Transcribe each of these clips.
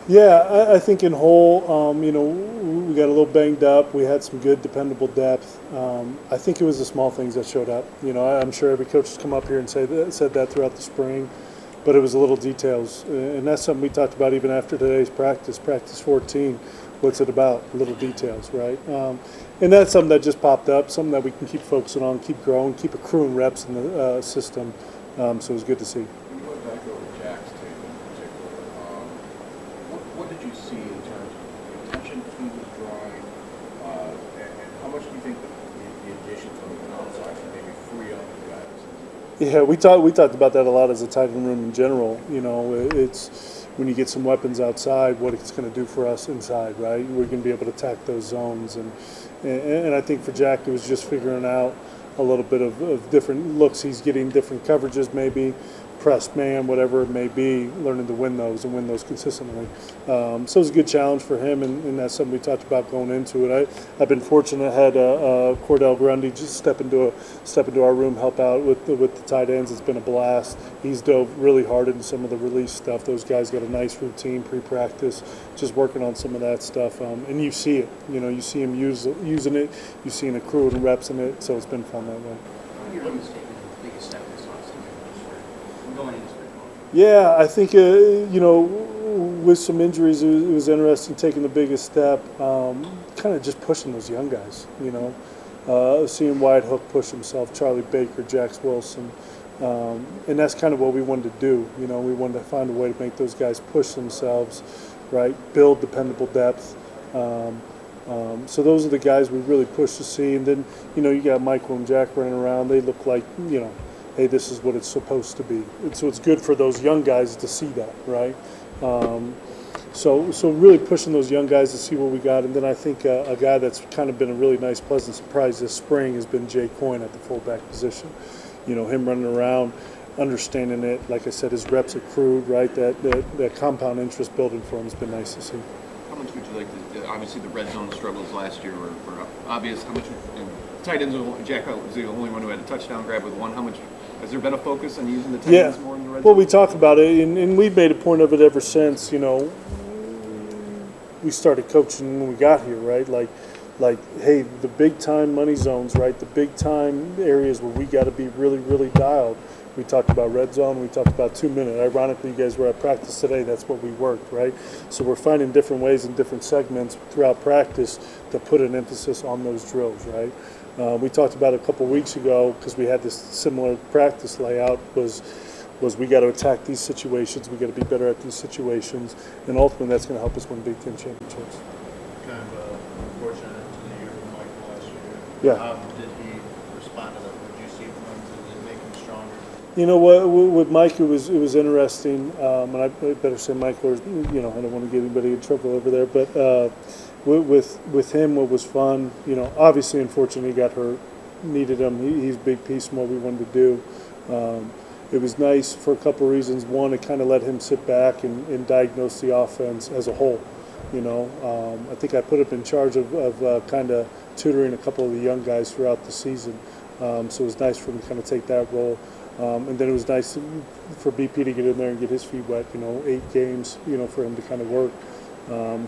Yeah, I think in whole, we got a little banged up. We had some good, dependable depth. I think it was the small things that showed up. I'm sure every coach has come up here and said that throughout the spring, but it was the little details, and that's something we talked about even after today's practice 14. What's it about? Little details, right? And that's something that just popped up, something that we can keep focusing on, keep growing, keep accruing reps in the system. So it was good to see. When you went back over Jack's tape in particular, what did you see in terms of the attention he was drawing, and how much do you think the addition from the outside can maybe free up the guys? Yeah, we talked about that a lot as a tight end room in general. It's when you get some weapons outside, what it's going to do for us inside, right? We're going to be able to attack those zones, and I think for Jack, it was just figuring out a little bit of different looks. He's getting different coverages, maybe pressed man, whatever it may be, learning to win those and win those consistently. So it was a good challenge for him, and that's something we talked about going into it. I've been fortunate. I had Cordell Grundy just step into our room, help out with the tight ends. It's been a blast. He's dove really hard into some of the release stuff. Those guys got a nice routine pre-practice, just working on some of that stuff. And you see it. You see him using it. You see an accrue and reps in it. So it's been fun that way. Your biggest step this offseason going into spring ball? Yeah, I think with some injuries, it was interesting taking the biggest step, kind of just pushing those young guys. Seeing Wyatt Hook push himself, Charlie Baker, Jax Wilson, and that's kind of what we wanted to do. We wanted to find a way to make those guys push themselves, right? Build dependable depth. So those are the guys we really pushed to see. And then, you got Michael and Jack running around. They look like, hey, this is what it's supposed to be. So it's good for those young guys to see that, right? So really pushing those young guys to see what we got. And then I think a guy that's kind of been a really nice, pleasant surprise this spring has been Jay Coyne at the fullback position. Him running around, understanding it. Like I said, his reps accrued, right? That compound interest building for him has been nice to see. How much would you like to? Obviously, the red zone struggles last year were obvious. How much? Tight ends. Jack was the only one who had a touchdown grab with one. How much? Has there been a focus on using the tight ends more in the red zone? Well, we talked about it, and we've made a point of it ever since. We started coaching when we got here, right? Like, hey, the big time money zones, right? The big time areas where we got to be really, really dialed. We talked about red zone. We talked about 2 minute. Ironically, you guys were at practice today. That's what we worked, right? So we're finding different ways and different segments throughout practice to put an emphasis on those drills, right? We talked about it a couple weeks ago because we had this similar practice layout was we got to attack these situations. We got to be better at these situations, and ultimately that's going to help us win Big Ten championships. Kind of unfortunate to the year from Michael last year. Yeah. How did he respond to that? What did you see from him? Did it make him stronger? You know what? With Mike, it was interesting, and I better say Mike, or I don't want to get anybody in trouble over there. But with him, what was fun, obviously, unfortunately, he got hurt, needed him. He's a big piece in what we wanted to do. It was nice for a couple of reasons. One, it kind of let him sit back and diagnose the offense as a whole. I think I put him in charge of kind of tutoring a couple of the young guys throughout the season. So it was nice for him to kind of take that role. And then it was nice for BP to get in there and get his feet wet, 8 games, for him to kind of work.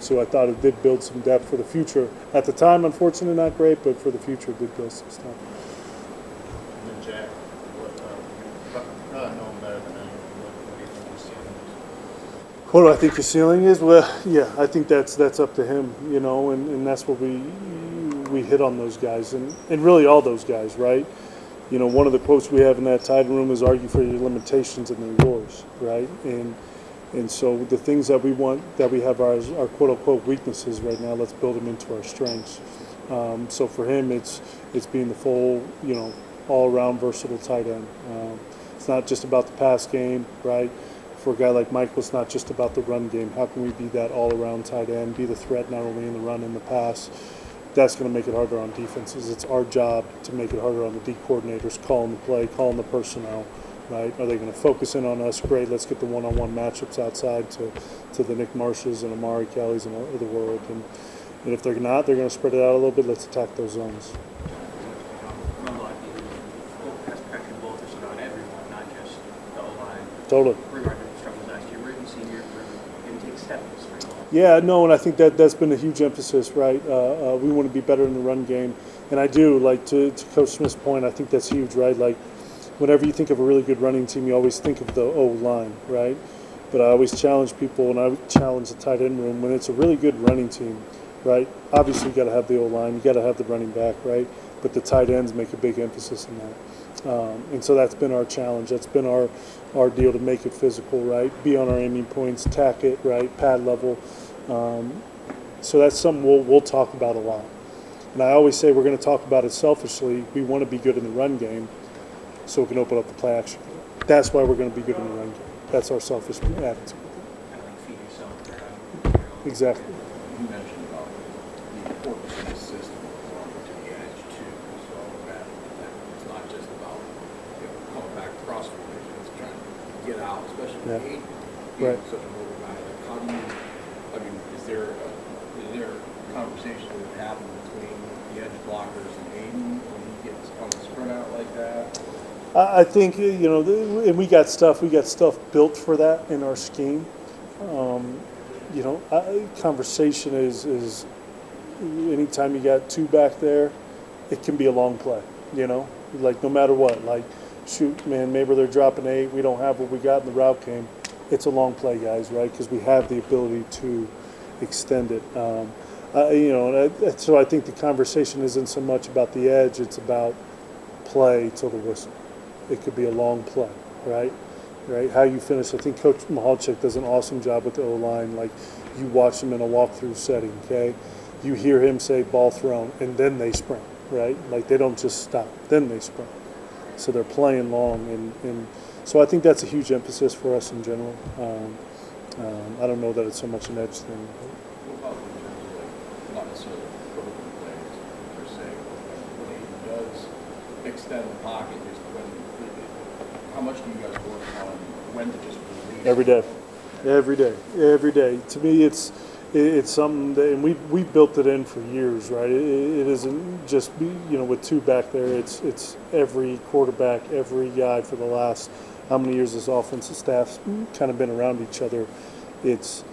So I thought it did build some depth for the future. At the time, unfortunately, not great, but for the future, it did build some stuff. And then Jack, know him better than anyone. What do you think his ceiling is? What do I think his ceiling is? Well, yeah, I think that's up to him, and that's what we hit on those guys, and really all those guys, right? One of the quotes we have in that tight room is argue for your limitations and they're yours, right? And so the things that we want, that we have our quote unquote weaknesses right now, let's build them into our strengths. So for him, it's being the full, all around versatile tight end. It's not just about the pass game, right? For a guy like Michael, it's not just about the run game. How can we be that all around tight end, be the threat not only in the run and the pass? That's going to make it harder on defenses. It's our job to make it harder on the D coordinators, calling the play, calling the personnel, right? Are they going to focus in on us? Great, let's get the one-on-one matchups outside to the Nick Marshes and Amari Kellys of the world. And if they're not, they're going to spread it out a little bit. Let's attack those zones. Both, it's about everyone, not just the O-line. Totally. Regarding the struggles last year, where have you seen your improvement in taking big step in the spring ball. Yeah, no, and I think that's been a huge emphasis, right? We want to be better in the run game, and I do, like, to Coach Smith's point, I think that's huge, right? Like, whenever you think of a really good running team, you always think of the O-line, right? But I always challenge people, and I challenge the tight end room, when it's a really good running team, right? Obviously, you got to have the O-line, you got to have the running back, right? But the tight ends make a big emphasis in that. And so that's been our challenge. That's been our deal to make it physical, right? Be on our aiming points, tack it, right? Pad level. So that's something we'll talk about a lot. And I always say we're going to talk about it selfishly. We want to be good in the run game so we can open up the play action game. That's why we're going to be good in the run game. That's our selfish attitude. Kind of like feed yourself. Exactly. You mentioned about the importance of the system going to the edge too, so that it's not just about coming back across formation, it's trying to get out, especially with Aiden being Right. such a mobile guy. Like, how do you? I mean, is there a conversation that would happen between the edge blockers and Aiden when he gets on the sprint out like that? I think, and we got stuff built for that in our scheme. Conversation is anytime you got two back there, it can be a long play, like no matter what, like shoot, man, maybe they're dropping 8, we don't have what we got in the route game. It's a long play, guys, right? Because we have the ability to extend it. So I think the conversation isn't so much about the edge, it's about play till the whistle. It could be a long play, right? Right? How you finish. I think Coach Mahalchik does an awesome job with the O-line. Like, you watch him in a walkthrough setting, okay? You hear him say ball thrown, and then they sprint, right? Like, they don't just stop. Then they sprint. So they're playing long. And so I think that's a huge emphasis for us in general. I don't know that it's so much an edge thing. What about in terms of, like, not necessarily broken plays per se, but when he does extend the pocket, just how much do you guys work on when to just release? Every day. To me, it's something that, and we built it in for years, right? It isn't just with two back there. It's every quarterback, every guy for the last how many years this offensive staff's kind of been around each other. It's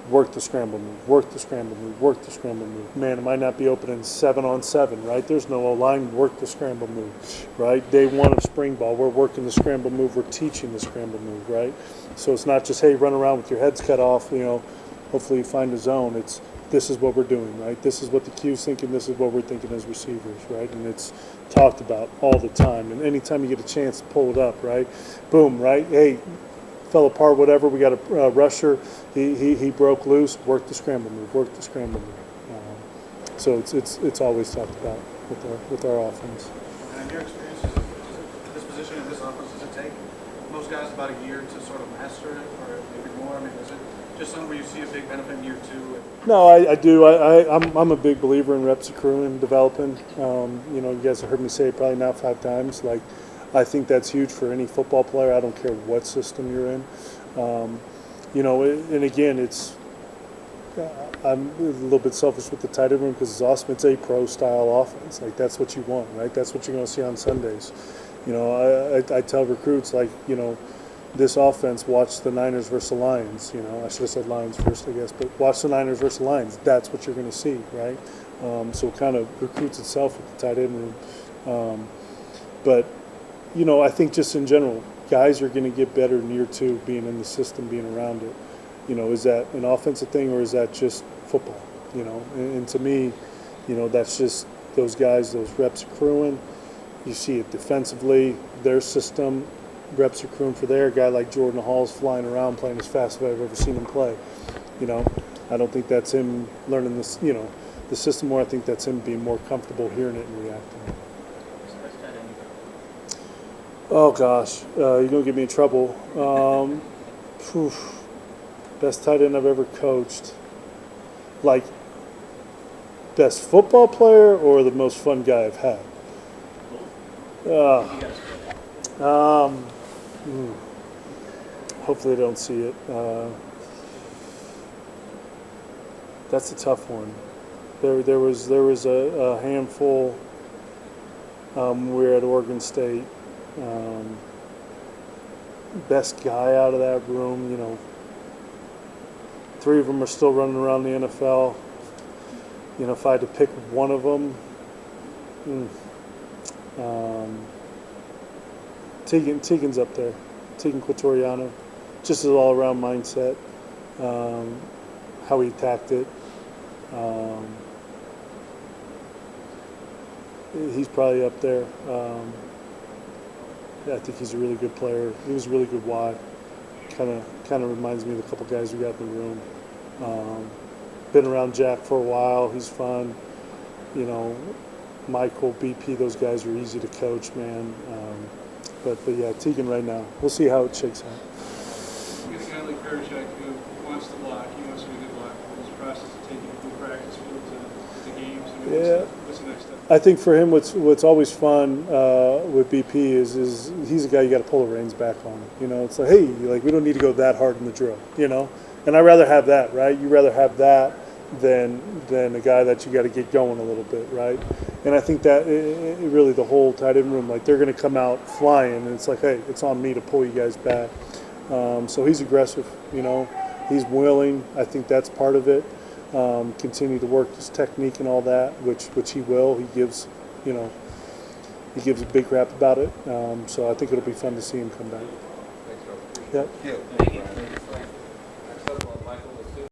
work the scramble move, work the scramble move, work the scramble move. Man, it might not be open in 7-on-7, right? There's no O-line, work the scramble move, right? Day one of spring ball, we're working the scramble move, we're teaching the scramble move, right? So it's not just, hey, run around with your heads cut off, hopefully you find a zone. It's, this is what we're doing, right? This is what the Q's thinking, this is what we're thinking as receivers, right? And it's talked about all the time. And anytime you get a chance to pull it up, right? Boom, right? Hey, fell apart, whatever. We got a rusher. He broke loose. Work the scramble move. Work the scramble move. So it's always talked about with our offense. And in your experience, this position in this offense, does it take most guys about a year to sort of master it, or maybe more? I mean, is it just something where you see a big benefit in year 2? No, I do. I'm a big believer in reps accruing, developing. You guys have heard me say it probably now 5 times. Like, I think that's huge for any football player. I don't care what system you're in. And again, I'm a little bit selfish with the tight end room because it's awesome. It's a pro-style offense. Like, that's what you want, right? That's what you're going to see on Sundays. I tell recruits, like, this offense, watch the Niners versus the Lions. I should have said Lions first, I guess, but watch the Niners versus the Lions. That's what you're going to see, right? So it kind of recruits itself with the tight end room. But I think just in general, guys are going to get better in year 2 being in the system, being around it. Is that an offensive thing or is that just football? And to me, that's just those guys, those reps accruing. You see it defensively, their system, reps accruing for their guy like Jordan Hall's flying around playing as fast as I've ever seen him play. I don't think that's him learning this, the system more. I think that's him being more comfortable hearing it and reacting. Oh gosh, you're gonna get me in trouble. Best tight end I've ever coached. Like, best football player or the most fun guy I've had? Hopefully they don't see it. That's a tough one. There was a handful. We were at Oregon State. Best guy out of that room, 3 of them are still running around the NFL. You know, if I had to pick one of them, Tegan's up there. Tegan Quatoriano, just his all-around mindset, how he attacked it. He's probably up there. I think he's a really good player. He was a really good Y. Kind of reminds me of a couple guys we got in the room. Been around Jack for a while. He's fun. You know, Michael, BP, those guys are easy to coach, man. But yeah, Tegan right now. We'll see how it shakes out. You get a guy like Belichick who wants to block. He wants to be a good blocker. His process of taking it from practice field to games. I mean, Yeah. what's the next step? I think for him, what's always fun with BP is he's a guy you got to pull the reins back on. You know, it's like, hey, like we don't need to go that hard in the drill. You know, and I'd rather have that, right? You rather have that than a guy that you got to get going a little bit, right? And I think that really the whole tight end room, like they're going to come out flying, and it's like, hey, it's on me to pull you guys back. So he's aggressive, you know, he's willing. I think that's part of it. Continue to work his technique and all that, which he will. He gives, you know, he gives a big rap about it. So I think it'll be fun to see him come back. Thanks, Joe. Yep. Yeah. Thank you.